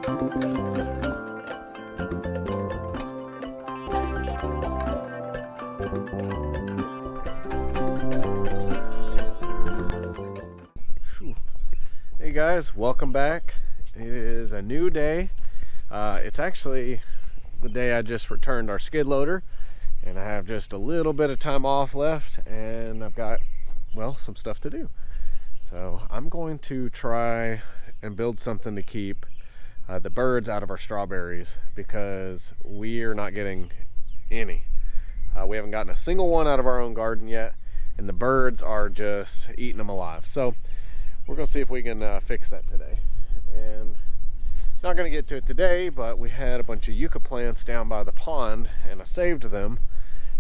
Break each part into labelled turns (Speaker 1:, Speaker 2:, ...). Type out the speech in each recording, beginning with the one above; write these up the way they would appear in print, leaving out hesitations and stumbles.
Speaker 1: Hey guys, welcome back. It is a new day. It's actually the day I just returned our skid loader, and I have just a little bit of time off left, and I've got, well, some stuff to do. So I'm going to try and build something to keep the birds out of our strawberries, because we are not getting any. We haven't gotten a single one out of our own garden yet, and the birds are just eating them alive. So we're going to see if we can fix that today. And not going to get to it today, but we had a bunch of yucca plants down by the pond, and I saved them,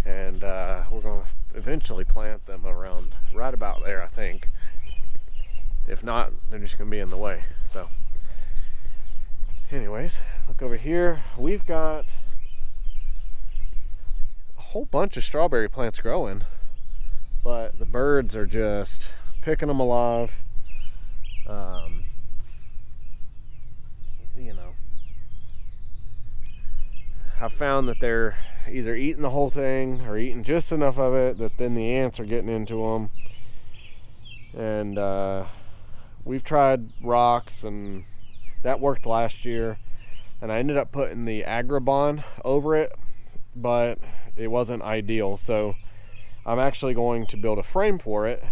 Speaker 1: and we're going to eventually plant them around right about there, I think. If not, they're just going to be in the way. So anyways, look over here. We've got a whole bunch of strawberry plants growing, but the birds are just picking them alive. You know, I've found that they're either eating the whole thing or eating just enough of it that then the ants are getting into them. And we've tried rocks, and that worked last year, and I ended up putting the Agribon over it, but it wasn't ideal. So I'm actually going to build a frame for it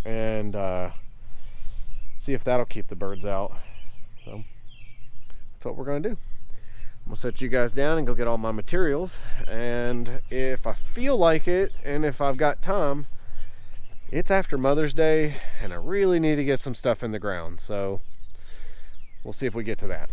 Speaker 1: and see if that'll keep the birds out. So that's what we're going to do. I'm gonna set you guys down and go get all my materials, and if I feel like it and if I've got time, it's after Mother's Day and I really need to get some stuff in the ground, so we'll see if we get to that.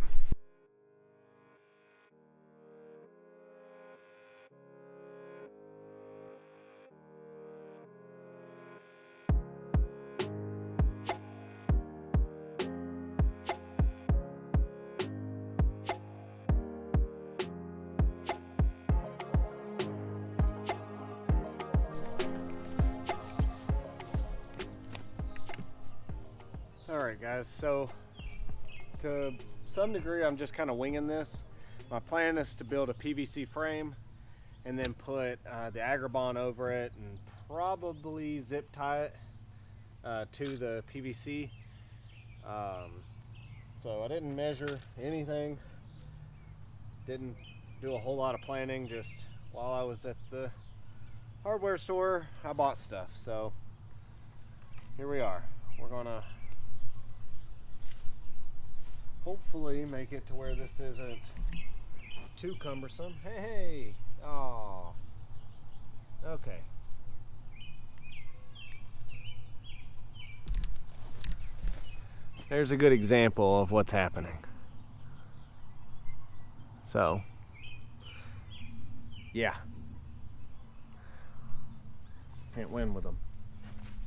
Speaker 1: Alright guys, so to some degree I'm just kind of winging this. My plan is to build a PVC frame and then put the Agribon over it and probably zip tie it to the PVC. So I didn't measure anything, didn't do a whole lot of planning. Just while I was at the hardware store, I bought stuff. So here we are. We're gonna hopefully make it to where this isn't too cumbersome. Hey, oh, okay. There's a good example of what's happening. So, yeah. Can't win with them.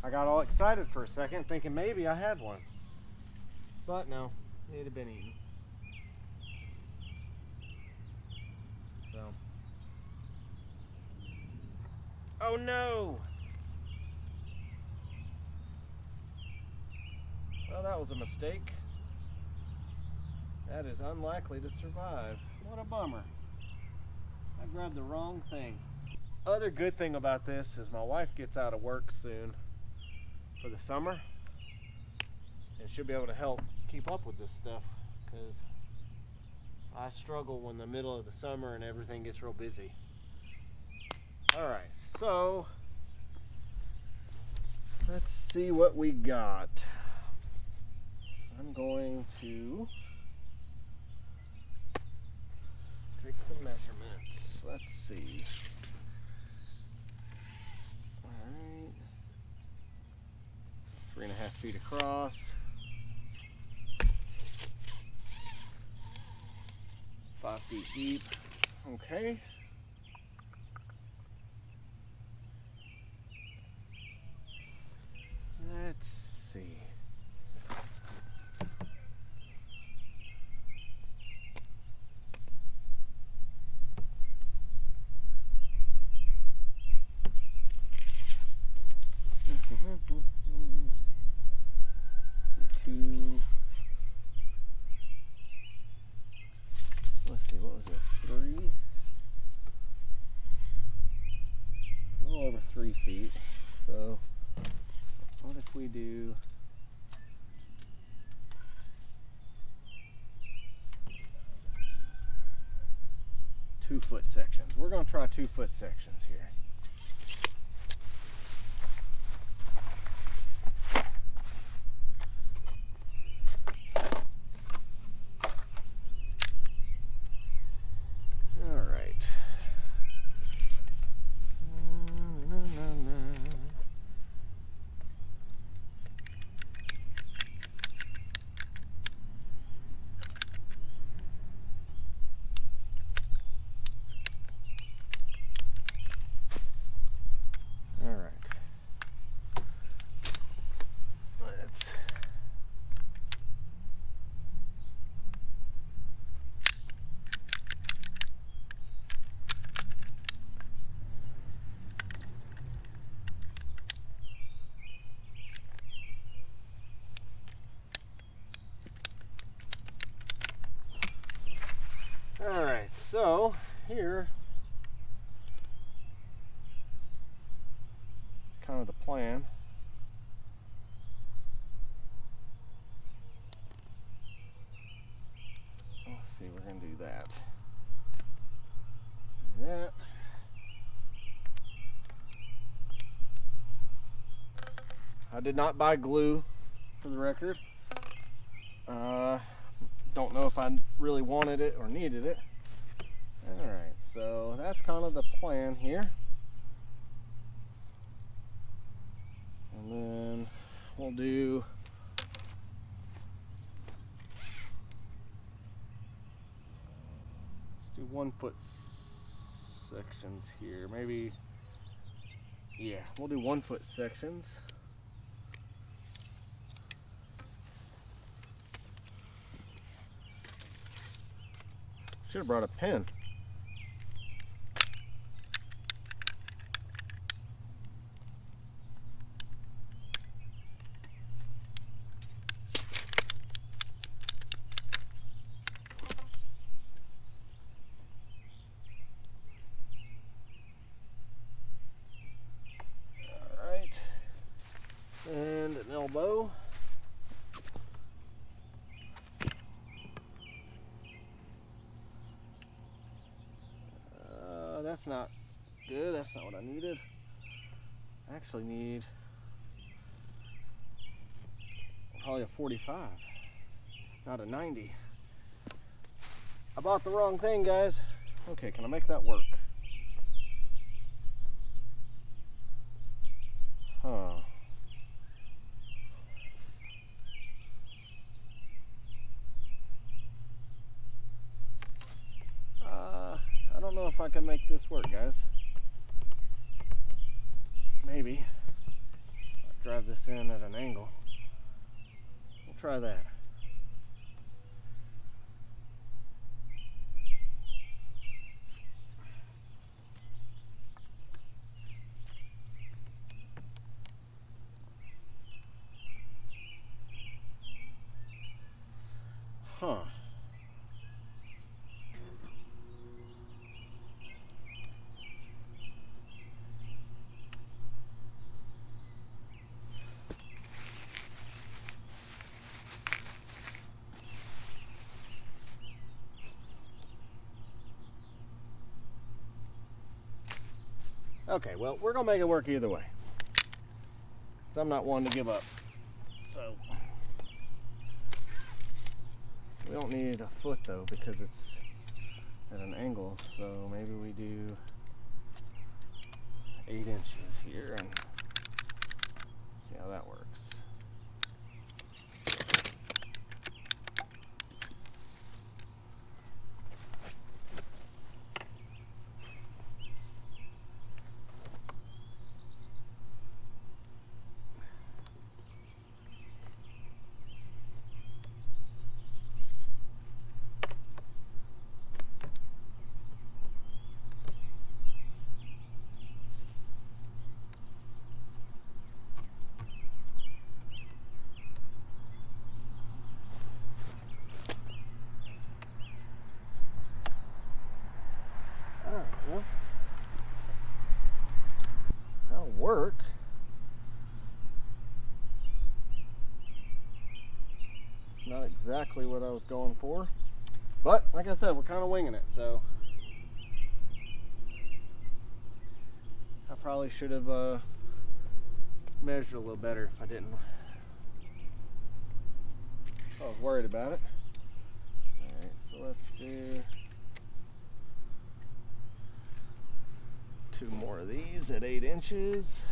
Speaker 1: I got all excited for a second thinking maybe I had one. But no. It'd have been eaten. So. Oh no! Well, that was a mistake. That is unlikely to survive. What a bummer. I grabbed the wrong thing. Other good thing about this is my wife gets out of work soon for the summer, and she'll be able to help keep up with this stuff, because I struggle in the middle of the summer and everything gets real busy. Alright, so let's see what we got. I'm going to take some measurements. Let's see. Alright. 3.5 feet across. 5 feet deep. Okay. Let's see. do 2-foot sections. We're going to try 2-foot sections here. All right. Alright, so here, kind of the plan. Let's see, we're going to do that. That. I did not buy glue, for the record. Don't know if I really wanted it or needed it. Alright, so that's kind of the plan here. And then we'll do let's do 1-foot sections here. Maybe, yeah, we'll do 1-foot sections. Should have brought a pen. All right, and an elbow. That's not good. That's not what I needed. I actually need probably a 45, not a 90. I bought the wrong thing, guys. Okay, can I make that work? Huh. I don't know if I can make this work, guys. Maybe. I'll drive this in at an angle. We'll try that. Huh. Okay, well, we're gonna make it work either way. So I'm not one to give up. So we don't need a foot though because it's at an angle. So maybe we do 8 inches here and see how that works. exactly what I was going for. But like I said, we're kind of winging it, so I probably should have measured a little better if I didn't. I was worried about it. Alright, so let's do 2 more of these at 8 inches.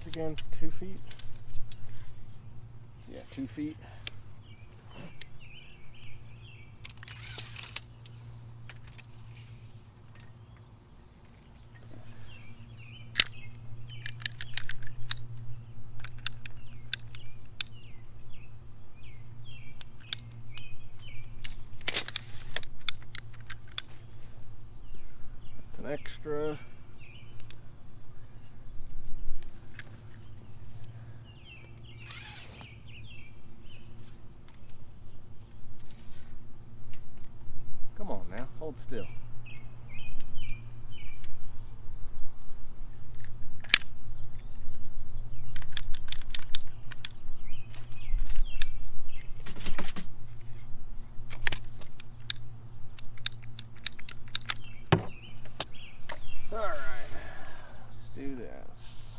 Speaker 1: Again, 2 feet. Yeah, 2 feet. That's an extra. Come on now, hold still. All right, let's do this.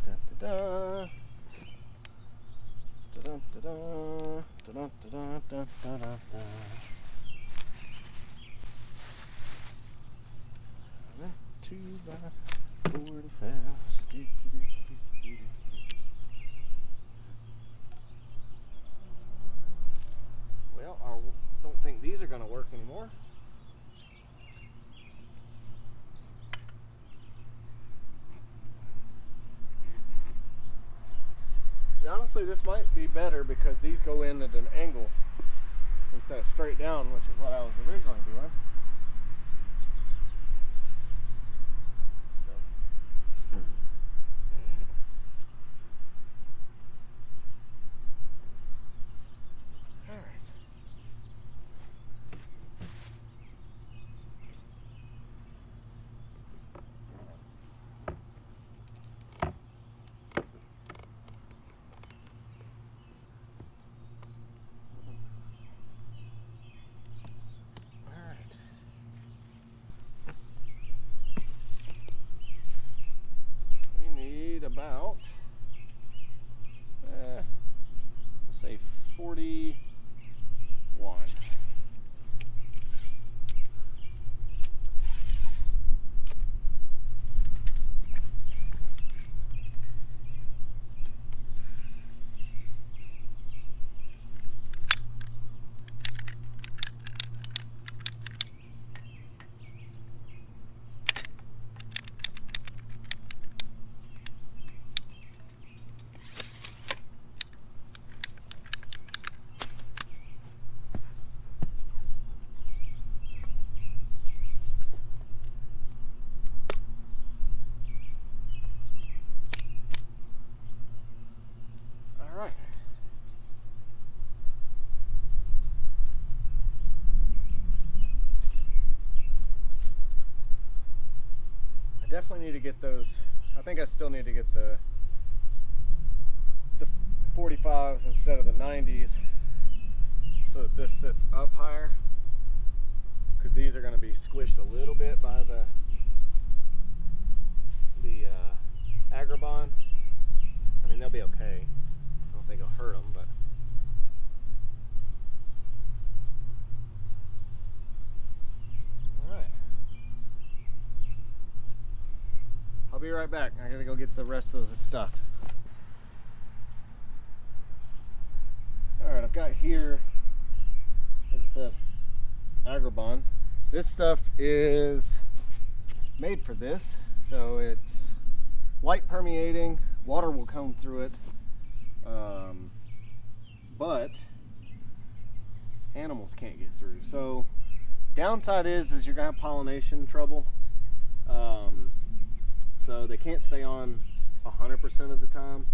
Speaker 1: Da da da. Da da da da da da da da da. Two by 40 fast. Well, I don't think these are going to work anymore. Honestly, this might be better because these go in at an angle instead of straight down, which is what I was originally doing. About let's say 41. Definitely need to get those. I think I still need to get the 45s instead of the 90s so that this sits up higher, because these are going to be squished a little bit by the Agribon. I mean, they'll be okay. I don't think it'll hurt them, but I'll be right back. I gotta go get the rest of the stuff. Alright, I've got here, as it says, Agribon. This stuff is made for this, so it's light permeating, water will come through it, but animals can't get through. So downside is you're gonna have pollination trouble. So they can't stay on 100% of the time.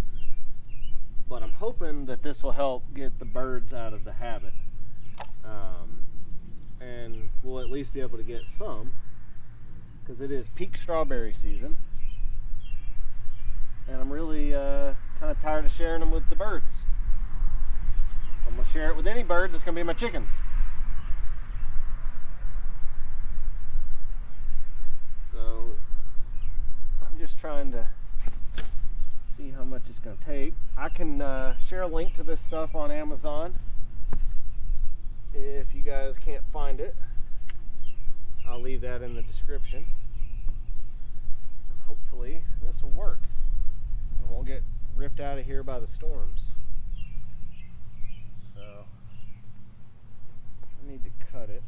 Speaker 1: But I'm hoping that this will help get the birds out of the habit. And we'll at least be able to get some, because it is peak strawberry season. And I'm really kind of tired of sharing them with the birds. If I'm going to share it with any birds, it's going to be my chickens. So I'm just trying to see how much it's going to take. I can share a link to this stuff on Amazon. If you guys can't find it, I'll leave that in the description. Hopefully this will work and won't get ripped out of here by the storms. So I need to cut it.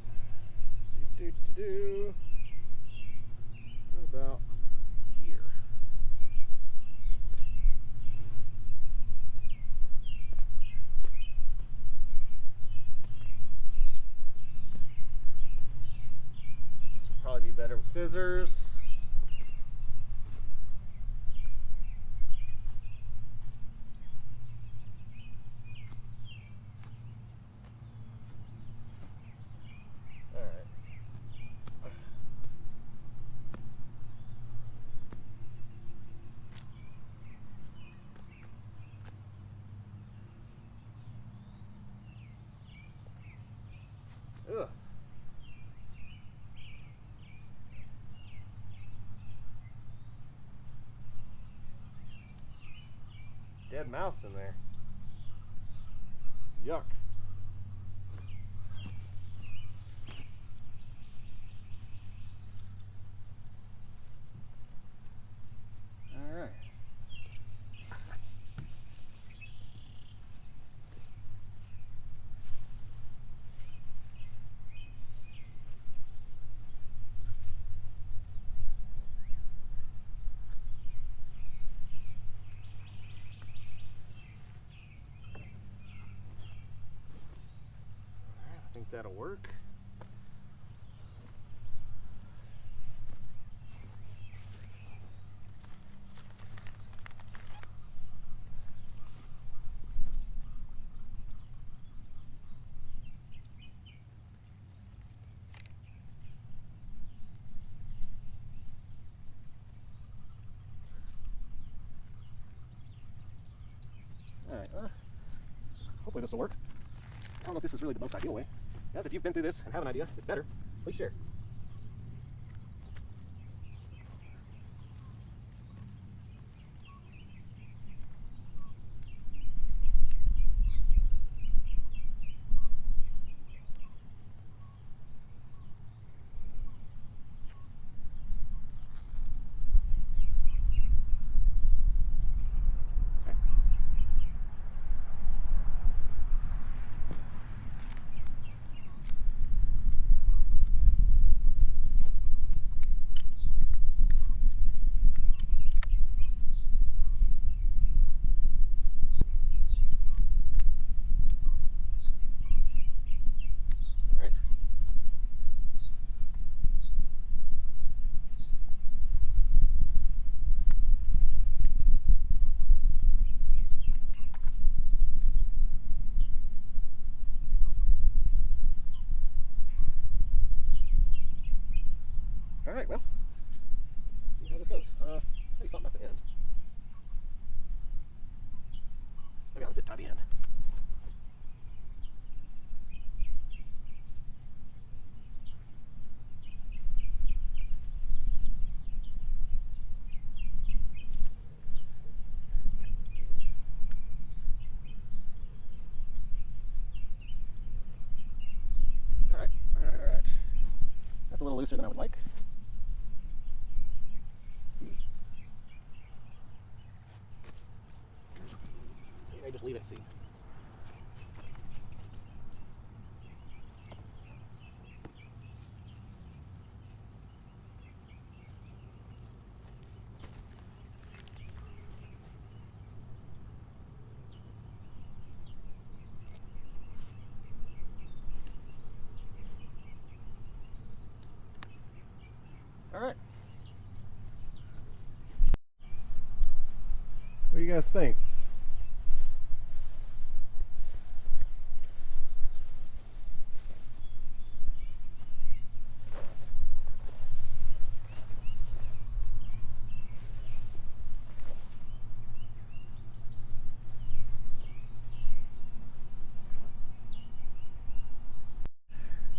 Speaker 1: What about here? This will probably be better with scissors. Ugh. Dead mouse in there. Yuck. All right. I think that'll work. All right, hopefully this will work. I don't know if this is really the most ideal way. Guys, if you've been through this and have an idea, it's better, please share. All right, well, let's see how this goes. Maybe something at the end. Maybe I'll zip tie the end. All right. That's a little looser than I would like. Maybe just leave it and see. right. What do you guys think?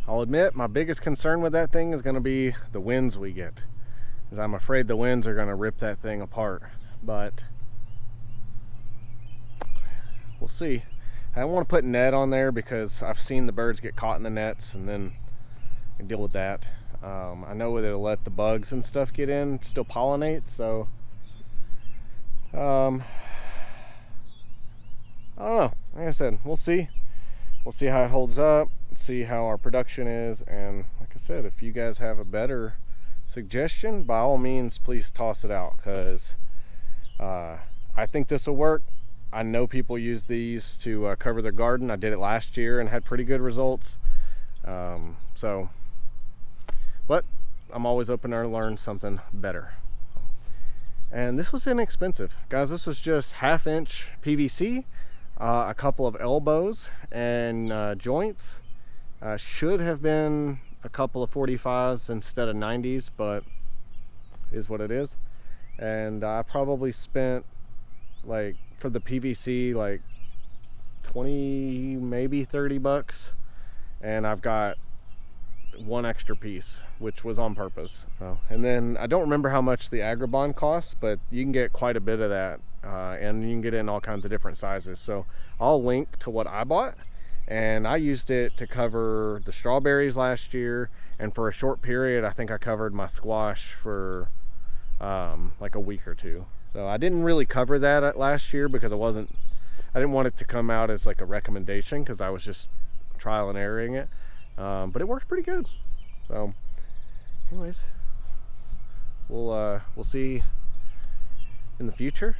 Speaker 1: I'll admit my biggest concern with that thing is going to be the winds we get, because I'm afraid the winds are going to rip that thing apart, but we'll see. I don't want to put net on there because I've seen the birds get caught in the nets and then deal with that. I know that it'll let the bugs and stuff get in, still pollinate, so I don't know. Like I said, we'll see. We'll see how it holds up, see how our production is, and like I said, if you guys have a better suggestion, by all means, please toss it out, because I think this will work. I know people use these to cover their garden. I did it last year and had pretty good results. But I'm always open to learn something better. And this was inexpensive. Guys, this was just 1/2 inch PVC, a couple of elbows and joints. Should have been a couple of 45s instead of 90s, but is what it is. And I probably spent, like, for the PVC, like 20, maybe 30 bucks. And I've got one extra piece, which was on purpose. And then I don't remember how much the Agribon costs, but you can get quite a bit of that, and you can get it in all kinds of different sizes. So I'll link to what I bought, and I used it to cover the strawberries last year, and for a short period I think I covered my squash for like a week or two. So I didn't really cover that last year because I didn't want it to come out as like a recommendation, because I was just trial and erroring it. But it worked pretty good. So anyways, we'll see in the future,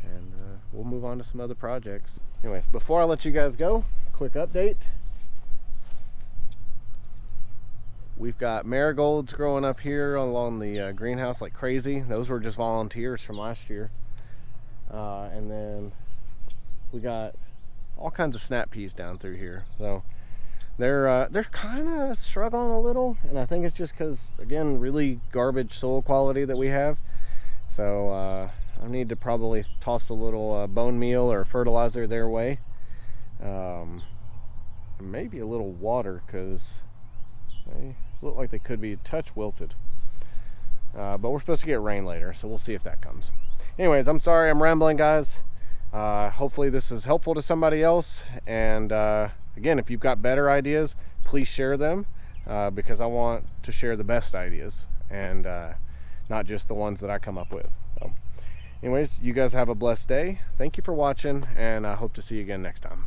Speaker 1: and we'll move on to some other projects. Anyways, before I let you guys go, quick update. We've got marigolds growing up here along the greenhouse like crazy. Those were just volunteers from last year. And then we got all kinds of snap peas down through here. So they're kind of struggling a little, and I think it's just because, again, really garbage soil quality that we have. So I need to probably toss a little bone meal or fertilizer their way, maybe a little water, because they look like they could be a touch wilted. But we're supposed to get rain later, so we'll see if that comes. Anyways, I'm sorry I'm rambling, guys. Hopefully this is helpful to somebody else, and again, if you've got better ideas, please share them, because I want to share the best ideas, and not just the ones that I come up with. So anyways, you guys have a blessed day. Thank you for watching, and I hope to see you again next time.